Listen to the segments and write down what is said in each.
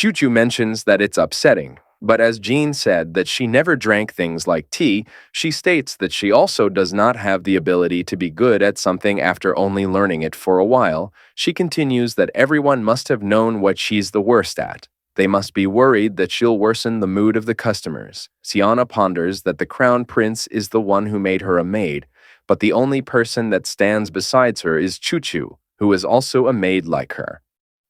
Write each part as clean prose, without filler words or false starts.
Chuchu mentions that it's upsetting, but as Jean said that she never drank things like tea, she states that she also does not have the ability to be good at something after only learning it for a while. She continues that everyone must have known what she's the worst at. They must be worried that she'll worsen the mood of the customers. Siana ponders that the crown prince is the one who made her a maid, but the only person that stands besides her is Chuchu, who is also a maid like her.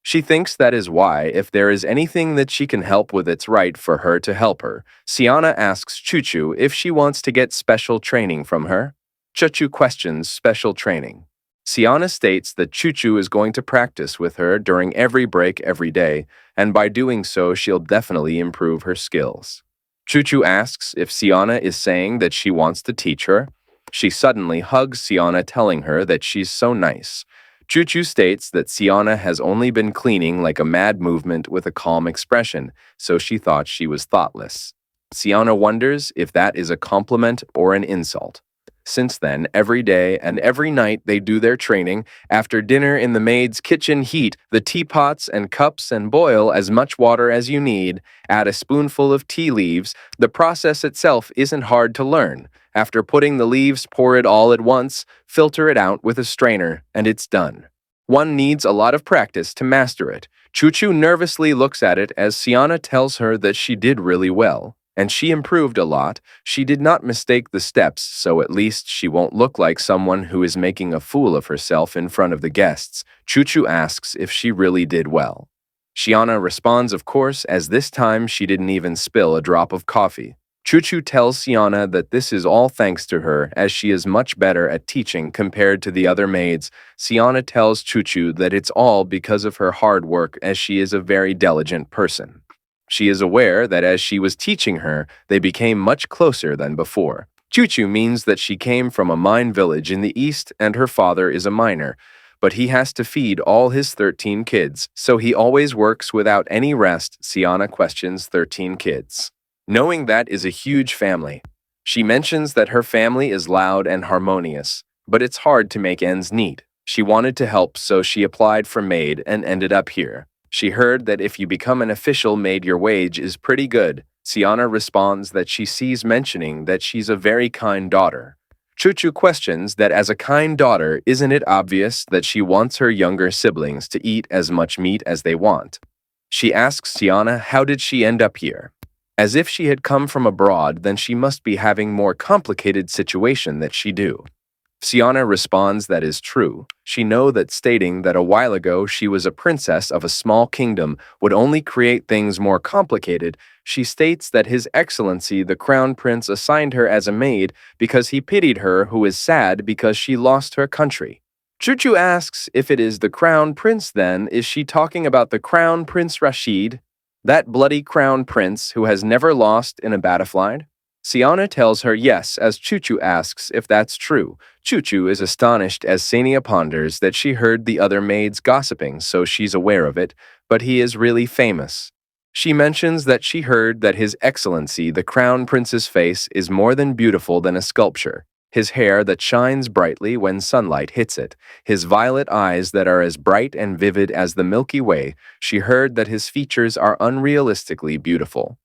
She thinks that is why, if there is anything that she can help with, it's right for her to help her. Siana asks Chuchu if she wants to get special training from her. Chuchu questions special training. Siana states that Chuchu is going to practice with her during every break every day, and by doing so she'll definitely improve her skills. Chuchu asks if Siana is saying that she wants to teach her. She suddenly hugs Siana, telling her that she's so nice. Chuchu states that Siana has only been cleaning like a mad movement with a calm expression, so she thought she was thoughtless. Siana wonders if that is a compliment or an insult. Since then, every day and every night they do their training. After dinner in the maid's kitchen, heat the teapots and cups and boil as much water as you need. Add a spoonful of tea leaves. The process itself isn't hard to learn. After putting the leaves, pour it all at once, filter it out with a strainer, and it's done. One needs a lot of practice to master it. Chuchu nervously looks at it as Siana tells her that she did really well. And she improved a lot. She did not mistake the steps, so at least she won't look like someone who is making a fool of herself in front of the guests. Chuchu asks if she really did well. Siana responds, of course, as this time she didn't even spill a drop of coffee. Chuchu tells Siana that this is all thanks to her, as she is much better at teaching compared to the other maids. Siana tells Chuchu that it's all because of her hard work, as she is a very diligent person. She is aware that as she was teaching her, they became much closer than before. Chuchu means that she came from a mine village in the east and her father is a miner, but he has to feed all his 13 kids, so he always works without any rest. Siana questions 13 kids. Knowing that is a huge family. She mentions that her family is loud and harmonious, but it's hard to make ends meet. She wanted to help, so she applied for maid and ended up here. She heard that if you become an official maid, your wage is pretty good. Siana responds that she sees mentioning that she's a very kind daughter. Chuchu questions that as a kind daughter, isn't it obvious that she wants her younger siblings to eat as much meat as they want? She asks Siana how did she end up here? As if she had come from abroad, then she must be having more complicated situation that she do. Siana responds that is true. She know that stating that a while ago she was a princess of a small kingdom would only create things more complicated. She states that His Excellency the Crown Prince assigned her as a maid because he pitied her, who is sad because she lost her country. Chuchu asks if it is the Crown Prince, then is she talking about the Crown Prince Rashid, that bloody Crown Prince who has never lost in a battlefield? Siana tells her yes, as Chuchu asks if that's true. Chuchu is astonished as Sania ponders that she heard the other maids gossiping, so she's aware of it, but he is really famous. She mentions that she heard that His Excellency the Crown Prince's face is more than beautiful than a sculpture. His hair that shines brightly when sunlight hits it, his violet eyes that are as bright and vivid as the Milky Way. She heard that his features are unrealistically beautiful.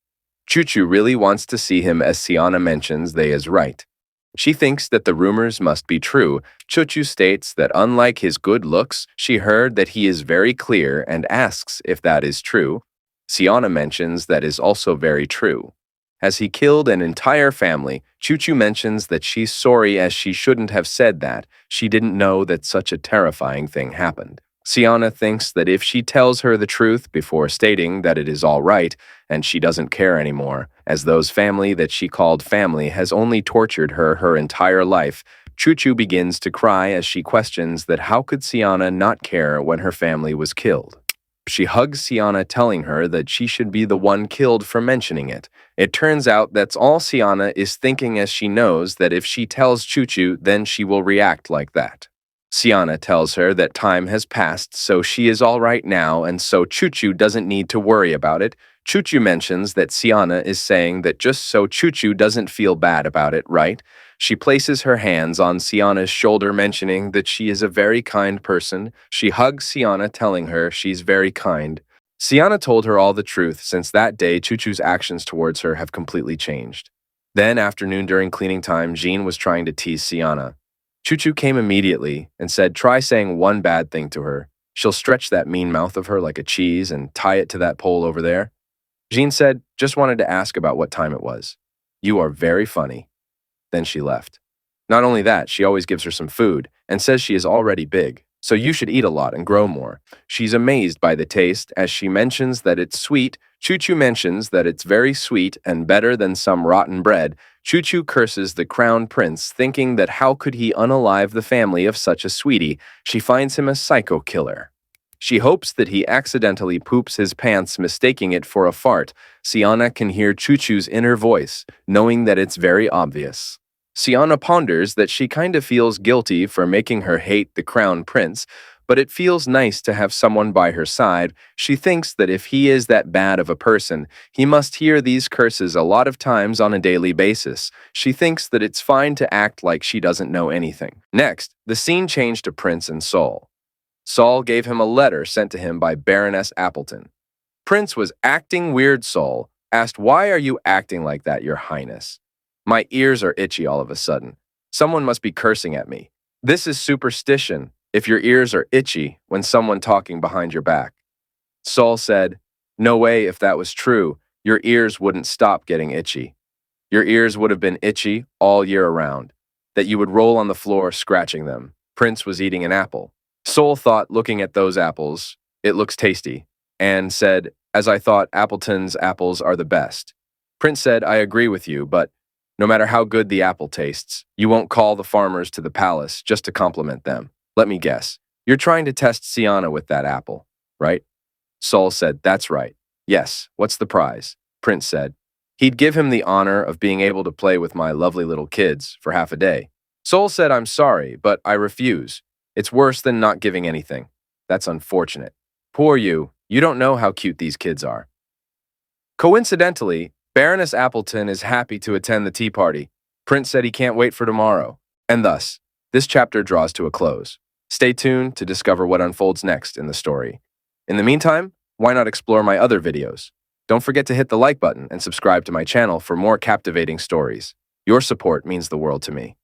Chuchu really wants to see him, as Siana mentions they is right. She thinks that the rumors must be true. Chuchu states that unlike his good looks, she heard that he is very clear and asks if that is true. Siana mentions that is also very true. As he killed an entire family, Chuchu mentions that she's sorry as she shouldn't have said that. She didn't know that such a terrifying thing happened. Siana thinks that if she tells her the truth before stating that it is all right, and she doesn't care anymore, as those family that she called family has only tortured her entire life. Chuchu begins to cry as she questions that how could Siana not care when her family was killed. She hugs Siana, telling her that she should be the one killed for mentioning it. It turns out that's all Siana is thinking, as she knows that if she tells Chuchu, then she will react like that. Siana tells her that time has passed, so she is all right now, and so Chuchu doesn't need to worry about it. Chuchu mentions that Siana is saying that just so Chuchu doesn't feel bad about it, right? She places her hands on Siana's shoulder, mentioning that she is a very kind person. She hugs Siana, telling her she's very kind. Siana told her all the truth. Since that day, Chuchu's actions towards her have completely changed. Then, afternoon during cleaning time, Jean was trying to tease Siana. Chuchu came immediately and said, try saying one bad thing to her. She'll stretch that mean mouth of her like a cheese and tie it to that pole over there. Jean said, just wanted to ask about what time it was. You are very funny. Then she left. Not only that, she always gives her some food and says she is already big, so you should eat a lot and grow more. She's amazed by the taste as she mentions that it's sweet. Chuchu mentions that it's very sweet and better than some rotten bread. Chuchu curses the crown prince, thinking that how could he unalive the family of such a sweetie. She finds him a psycho killer. She hopes that he accidentally poops his pants, mistaking it for a fart. Siana can hear Chuchu's inner voice, knowing that it's very obvious. Siana ponders that she kind of feels guilty for making her hate the crown prince, but it feels nice to have someone by her side. She thinks that if he is that bad of a person, he must hear these curses a lot of times on a daily basis. She thinks that it's fine to act like she doesn't know anything. Next, the scene changed to Prince and Saul. Saul gave him a letter sent to him by Baroness Appleton. Prince was acting weird. Saul asked, why are you acting like that, Your Highness? My ears are itchy all of a sudden. Someone must be cursing at me. This is superstition, if your ears are itchy when someone talking behind your back. Saul said, no way, if that was true, your ears wouldn't stop getting itchy. Your ears would have been itchy all year around, that you would roll on the floor scratching them. Prince was eating an apple. Saul thought, looking at those apples, it looks tasty, and said, as I thought, Appleton's apples are the best. Prince said, I agree with you, but no matter how good the apple tastes, you won't call the farmers to the palace just to compliment them. Let me guess. You're trying to test Siana with that apple, right? Saul said, that's right. Yes, what's the prize? Prince said. He'd give him the honor of being able to play with my lovely little kids for half a day. Saul said, I'm sorry, but I refuse. It's worse than not giving anything. That's unfortunate. Poor you. You don't know how cute these kids are. Coincidentally, Baroness Appleton is happy to attend the tea party. Prince said he can't wait for tomorrow. And thus, this chapter draws to a close. Stay tuned to discover what unfolds next in the story. In the meantime, why not explore my other videos? Don't forget to hit the like button and subscribe to my channel for more captivating stories. Your support means the world to me.